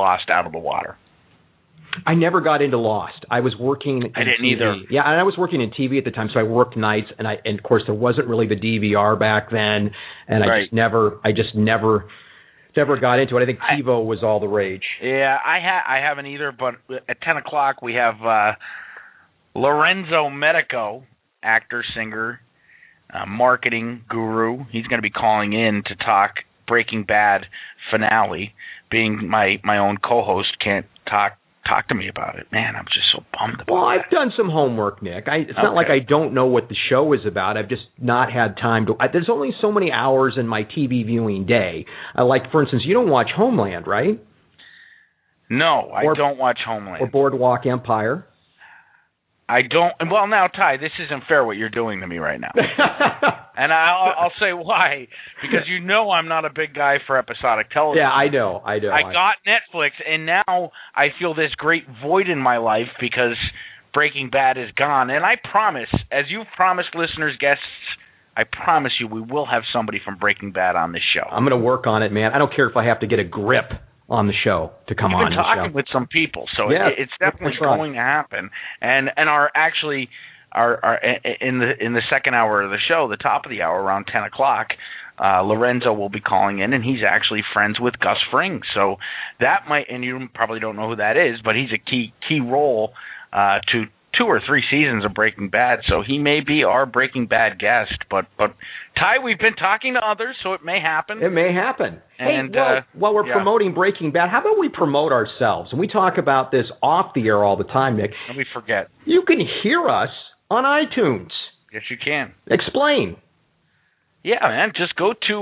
Lost out of the water? I never got into Lost. I was working in I didn't TV. either. Yeah, and I was working in TV at the time, so I worked nights, and of course there wasn't really the DVR back then, and I just never got into it. I think TiVo was all the rage. Yeah, I haven't either, but at 10 o'clock we have Lorenzo Medico, actor, singer, marketing guru. He's going to be calling in to talk Breaking Bad finale. Being my own co-host, can't talk to me about it. Man, I'm just so bummed about it. Well, I've done some homework, Nick. It's not like I don't know what the show is about. I've just not had time to. There's only so many hours in my TV viewing day. Like, for instance, you don't watch Homeland, right? No, I don't watch Homeland. Or Boardwalk Empire. I don't. Well, now, Ty, this isn't fair what you're doing to me right now. And I'll say why. Because you know I'm not a big guy for episodic television. Yeah, I know. I got Netflix, and now I feel this great void in my life because Breaking Bad is gone. And I promise, as you've promised listeners, guests, I promise you we will have somebody from Breaking Bad on this show. I'm going to work on it, man. I don't care if I have to get a grip on the show to come on the show. You've been talking with some people, so it's definitely going to happen. And our in the second hour of the show, the top of the hour, around 10 o'clock, Lorenzo will be calling in, and he's actually friends with Gus Fring. So that might, and you probably don't know who that is, but he's a key role to 2 or 3 seasons of Breaking Bad, so he may be our Breaking Bad guest. But Ty, we've been talking to others, so it may happen. It may happen. And while we're promoting Breaking Bad, how about we promote ourselves? And we talk about this off the air all the time, Nick. And we forget. You can hear us on iTunes. Yes, you can. Explain. Yeah, man. Just go to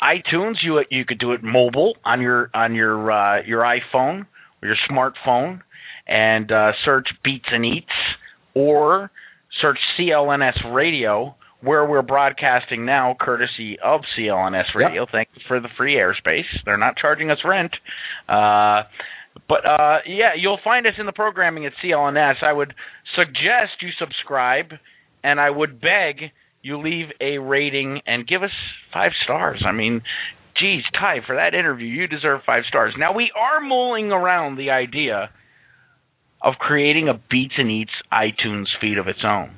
iTunes. You could do it mobile on your iPhone or your smartphone. And search Beats and Eats, or search CLNS Radio, where we're broadcasting now, courtesy of CLNS Radio. Yep. Thank you for the free airspace. They're not charging us rent. But you'll find us in the programming at CLNS. I would suggest you subscribe, and I would beg you leave a rating and give us 5 stars. I mean, geez, Ty, for that interview, you deserve 5 stars. Now, we are mulling around the idea of creating a Beats and Eats iTunes feed of its own.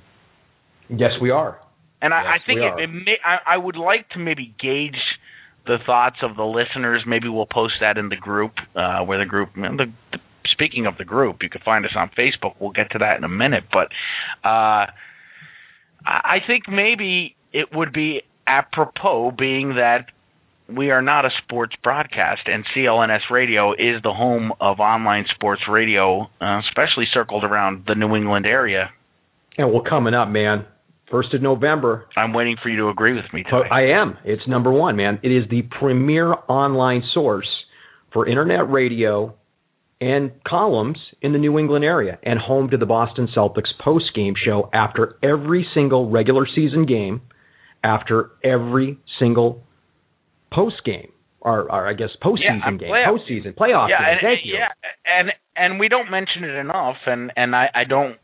Yes, we are. And I think I would like to maybe gauge the thoughts of the listeners. Maybe we'll post that in the group, where the group. Speaking of the group, you can find us on Facebook. We'll get to that in a minute. But I think maybe it would be apropos, being that we are not a sports broadcast, and CLNS Radio is the home of online sports radio, especially circled around the New England area. And we're coming up, man. 1st of November. I'm waiting for you to agree with me today. I am. It's number 1, man. It is the premier online source for internet radio and columns in the New England area, and home to the Boston Celtics post-game show after every single regular season game, after every single post-game, or I guess postseason game. Postseason, playoff game. Thank you. Yeah, and we don't mention it enough, and I don't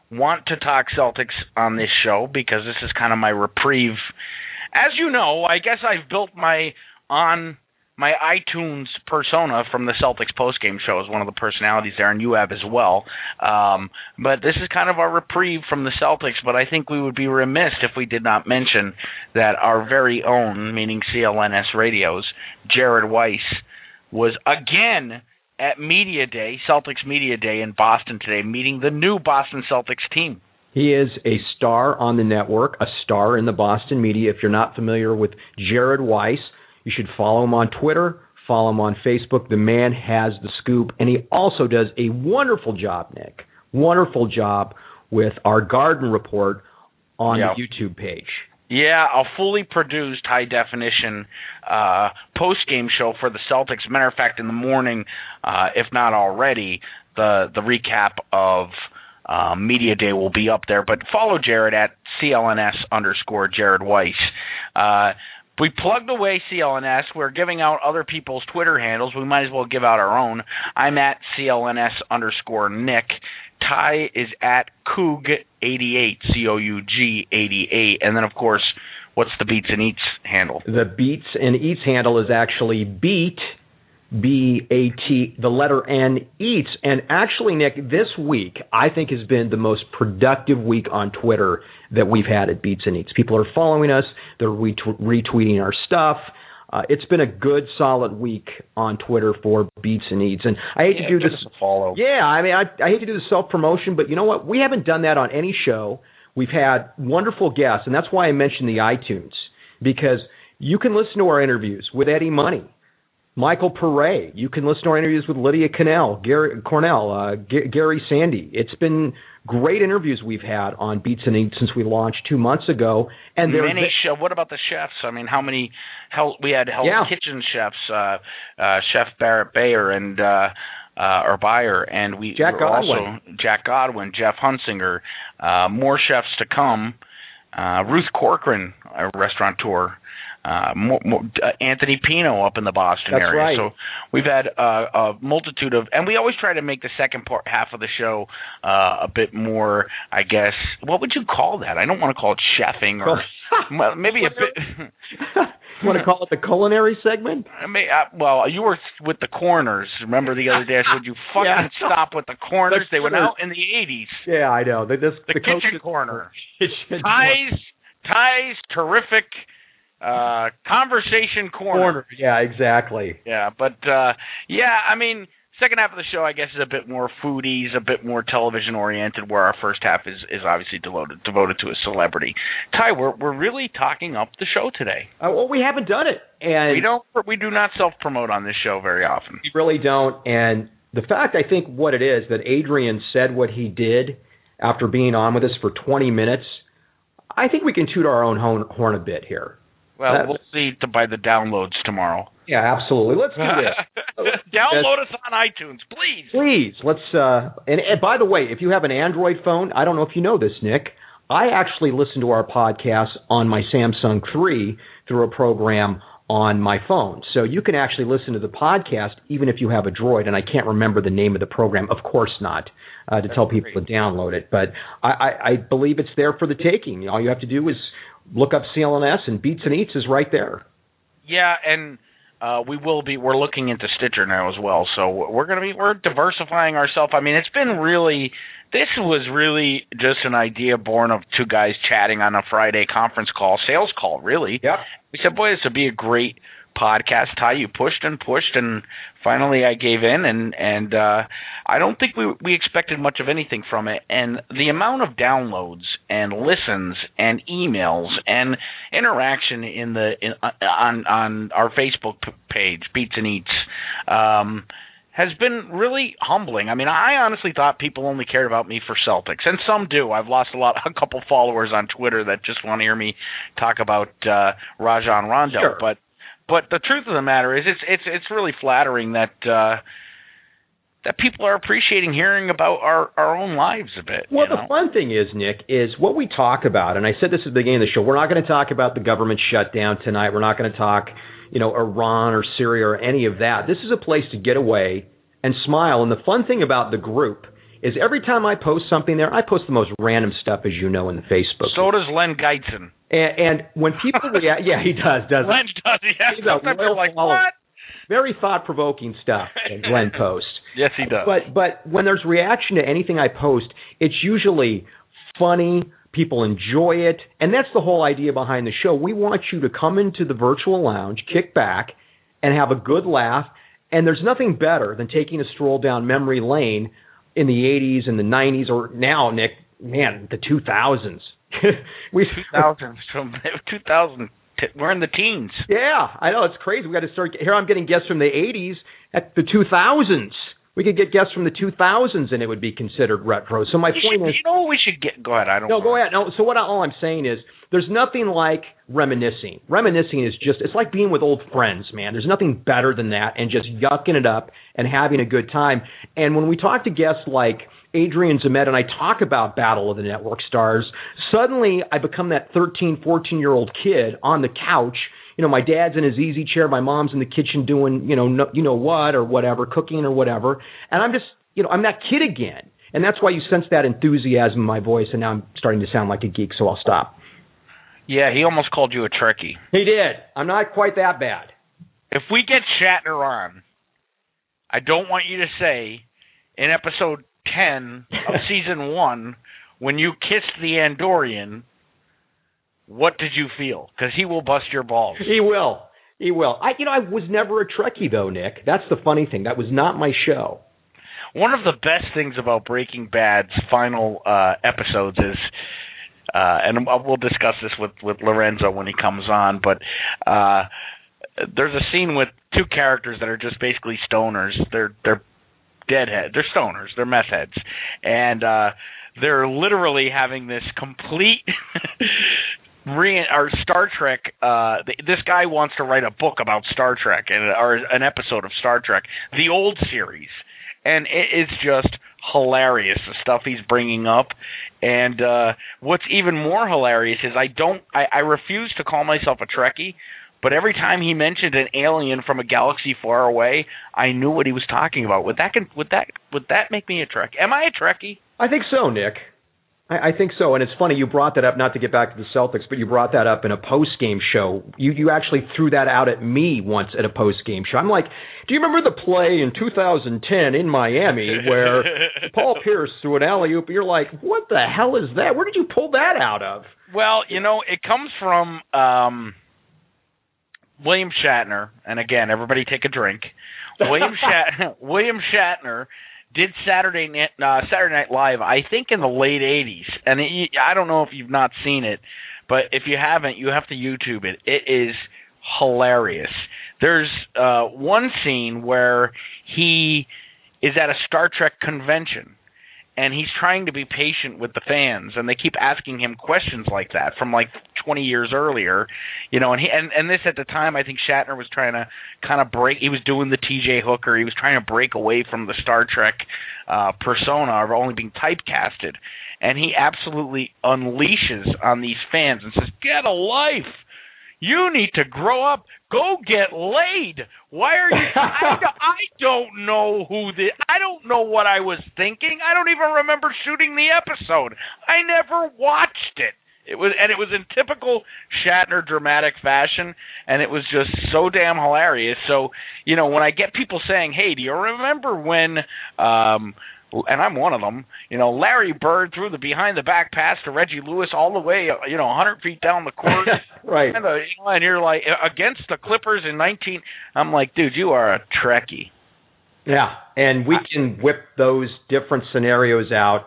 want to talk Celtics on this show because this is kind of my reprieve. As you know, I guess I've built my iTunes persona from the Celtics postgame show as one of the personalities there, and you have as well. But this is kind of our reprieve from the Celtics, but I think we would be remiss if we did not mention that our very own, meaning CLNS Radio's, Jared Weiss, was again at Media Day, Celtics Media Day in Boston today, meeting the new Boston Celtics team. He is a star on the network, a star in the Boston media. If you're not familiar with Jared Weiss, you should follow him on Twitter, follow him on Facebook. The man has the scoop, and he also does a wonderful job, Nick. Wonderful job with our Garden Report on the YouTube page. Yeah, a fully produced, high-definition post-game show for the Celtics. Matter of fact, in the morning, if not already, the recap of Media Day will be up there. But follow Jared at CLNS_Jared Weiss. We plugged away CLNS. We're giving out other people's Twitter handles. We might as well give out our own. I'm at CLNS_Nick. Ty is at Coug88, COUG88. And then, of course, what's the Beats and Eats handle? The Beats and Eats handle is actually Beat BAT, the letter N, Eats. And actually, Nick, this week I think has been the most productive week on Twitter that we've had at Beats and Eats. People are following us. They're retweeting our stuff. It's been a good, solid week on Twitter for Beats and Eats. And I hate to do this. Follow. Yeah, I mean, I hate to do the self-promotion, but you know what? We haven't done that on any show. We've had wonderful guests, and that's why I mentioned the iTunes, because you can listen to our interviews with Eddie Money, Michael Pere. You can listen to our interviews with Lydia Cornell, Gary Sandy. It's been great interviews we've had on Beats and Eats since we launched 2 months ago. And what about the chefs? I mean, we had Hell's Kitchen chefs, Chef Barrett Bayer and Bayer, and Jack Godwin, Jeff Hunsinger, more chefs to come. Ruth Corcoran, a restaurateur. Anthony Pino up in the Boston area. Right. So we've had a multitude of, and we always try to make the second half of the show a bit more, I guess, what would you call that? I don't want to call it chefing or maybe a bit. You want to call it the culinary segment? Well, you were with the corners. Remember the other day? Would you fucking stop with the corners? They went out in the 80s. Yeah, I know. The kitchen corner. Ties, terrific. Conversation corner. Yeah, exactly. Yeah, but I mean, second half of the show, I guess, is a bit more foodies, a bit more television oriented, where our first half is obviously devoted to a celebrity. Ty, we're really talking up the show today. Well, we haven't done it, and we do not self promote on this show very often. We really don't, and the fact, I think, what it is that Adrian said what he did after being on with us for 20 minutes. I think we can toot our own horn a bit here. Well, we'll see by the downloads tomorrow. Yeah, absolutely. Let's do this. Download us on iTunes, please. Please. Let's. And by the way, if you have an Android phone, I don't know if you know this, Nick. I actually listen to our podcast on my Samsung 3 through a program on my phone. So you can actually listen to the podcast even if you have a Droid, and I can't remember the name of the program. Of course not, to tell people to download it. But I believe it's there for the taking. All you have to do is look up CLNS, and Beats and Eats is right there. Yeah, and we're looking into Stitcher now as well. So we're diversifying ourselves. I mean, this was really just an idea born of two guys chatting on a Friday conference call, sales call, really. Yep. We said, boy, this would be a great podcast. Ty, you pushed, and finally I gave in, and I don't think we expected much of anything from it. And the amount of downloads and listens and emails and interaction on our Facebook page, Beats and Eats, has been really humbling. I mean, I honestly thought people only cared about me for Celtics, and some do. I've lost a couple followers on Twitter that just want to hear me talk about Rajon Rondo, sure. But the truth of the matter is, it's really flattering that people are appreciating hearing about our own lives a bit. Well, the fun thing is, Nick, is what we talk about, and I said this at the beginning of the show, we're not going to talk about the government shutdown tonight. We're not going to talk, Iran or Syria or any of that. This is a place to get away and smile. And the fun thing about the group is every time I post something there, I post the most random stuff, as you know, in the Facebook. So does Len Geitzen. And when people react, yeah, he does. Len does, yeah. He's a like, what? Very thought-provoking stuff that Glenn posts. Yes, he does. But when there's reaction to anything I post, it's usually funny, people enjoy it, and that's the whole idea behind the show. We want you to come into the virtual lounge, kick back, and have a good laugh, and there's nothing better than taking a stroll down memory lane in the 80s and the 90s, or now, Nick, man, the 2000s. 2000, we're in the teens. Yeah, I know, it's crazy. We got to start. Here I'm getting guests from the 80s at the 2000s. We could get guests from the 2000s, and it would be considered retro. So my point is, we should get. Go ahead. Go ahead. No. So all I'm saying is, there's nothing like reminiscing. Reminiscing is it's like being with old friends, man. There's nothing better than that, and just yucking it up and having a good time. And when we talk to guests like Adrian Zmed and I talk about Battle of the Network Stars, suddenly I become that 13, 14-year-old kid on the couch. My dad's in his easy chair, my mom's in the kitchen doing, what or whatever, cooking or whatever. And I'm just, I'm that kid again. And that's why you sense that enthusiasm in my voice, and now I'm starting to sound like a geek, so I'll stop. Yeah, he almost called you a Trekkie. He did. I'm not quite that bad. If we get Shatner on, I don't want you to say in episode 10 of season 1 when you kissed the Andorian, what did you feel? Because he will bust your balls. He will. I was never a Trekkie, though, Nick. That's the funny thing. That was not my show. One of the best things about Breaking Bad's final episodes is, and we'll discuss this with Lorenzo when he comes on, but there's a scene with two characters that are just basically stoners. They're deadhead. They're stoners. They're meth heads. And they're literally having this complete Star Trek. This guy wants to write a book about Star Trek or an episode of Star Trek, the old series, and it's just hilarious the stuff he's bringing up. And what's even more hilarious is I refuse to call myself a Trekkie, but every time he mentioned an alien from a galaxy far away, I knew what he was talking about. Would that make me a Trekkie? Am I a Trekkie? I think so, Nick. I think so, and it's funny you brought that up, not to get back to the Celtics, but you brought that up in a post-game show. You actually threw that out at me once at a post-game show. I'm like, do you remember the play in 2010 in Miami where Paul Pierce threw an alley-oop? You're like, what the hell is that? Where did you pull that out of? Well, it comes from William Shatner, and again, everybody take a drink. William Shatner did Saturday Night Live, I think in the late 80s. And I don't know if you've not seen it, but if you haven't, you have to YouTube it. It is hilarious. There's one scene where he is at a Star Trek convention, and he's trying to be patient with the fans, and they keep asking him questions like that from like 20 years earlier, and this at the time, I think Shatner was trying to kind of break. He was doing the T.J. Hooker. He was trying to break away from the Star Trek persona of only being typecasted, and he absolutely unleashes on these fans and says, "Get a life. You need to grow up. Go get laid. Why are you?" I don't know I don't know what I was thinking. I don't even remember shooting the episode. I never watched it. It was in typical Shatner dramatic fashion, and it was just so damn hilarious. So, when I get people saying, "Hey, do you remember when?" And I'm one of them. Larry Bird threw the behind the back pass to Reggie Lewis all the way, 100 feet down the court. Right. And you're like, against the Clippers in 19. I'm like, dude, you are a Trekkie. Yeah, and we can whip those different scenarios out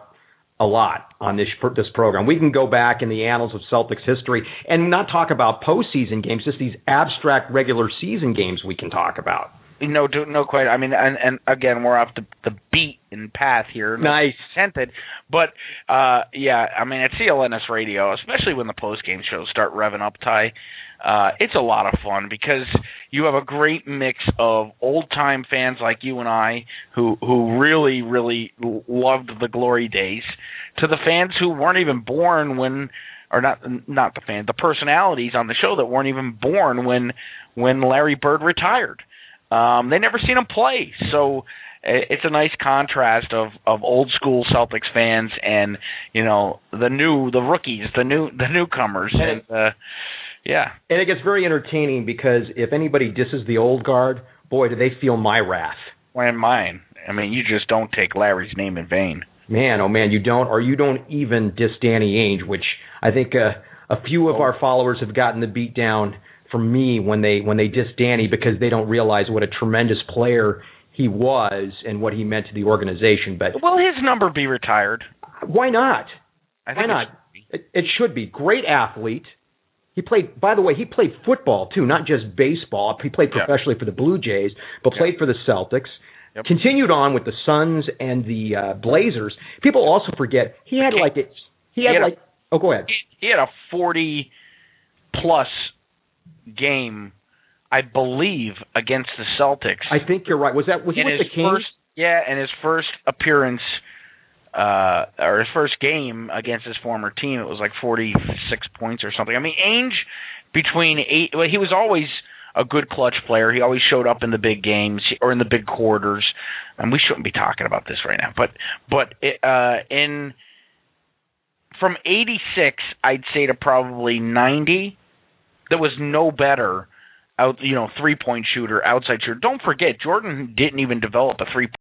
a lot on this program. We can go back in the annals of Celtics history and not talk about postseason games, just these abstract regular season games we can talk about. No, quite. I mean, and again, we're off the beat and path here. Nice. Tented. But, yeah, I mean, at CLNS Radio, especially when the post-game shows start revving up, Ty, it's a lot of fun because you have a great mix of old-time fans like you and I who really, really loved the glory days to the fans who weren't even born when – or not the fans, the personalities on the show that weren't even born when Larry Bird retired. They never seen him play, so it's a nice contrast of old school Celtics fans and the rookies, the newcomers, and yeah. And it gets very entertaining because if anybody disses the old guard, boy, do they feel my wrath. And mine. I mean, you just don't take Larry's name in vain. Man, oh man, you don't, or you don't even diss Danny Ainge, which I think a few of our followers have gotten the beat down from me when they diss Danny because they don't realize what a tremendous player he was and what he meant to the organization. But will his number be retired? Why not? Why not? It should be. Great athlete. He played, by the way, he played football too, not just baseball. He played professionally for the Blue Jays, but played for the Celtics. Yep. Continued on with the Suns and the Blazers. People also forget he had go ahead. He had a 40-plus game, I believe, against the Celtics. I think you're right. Was he with the Kings? In his first appearance, or his first game against his former team, it was like 46 points or something. I mean, Ainge, he was always a good clutch player. He always showed up in the big games or in the big quarters, and we shouldn't be talking about this right now. But from 86, I'd say to probably 90, there was no better out, 3-point shooter, outside shooter. Don't forget, Jordan didn't even develop a 3-point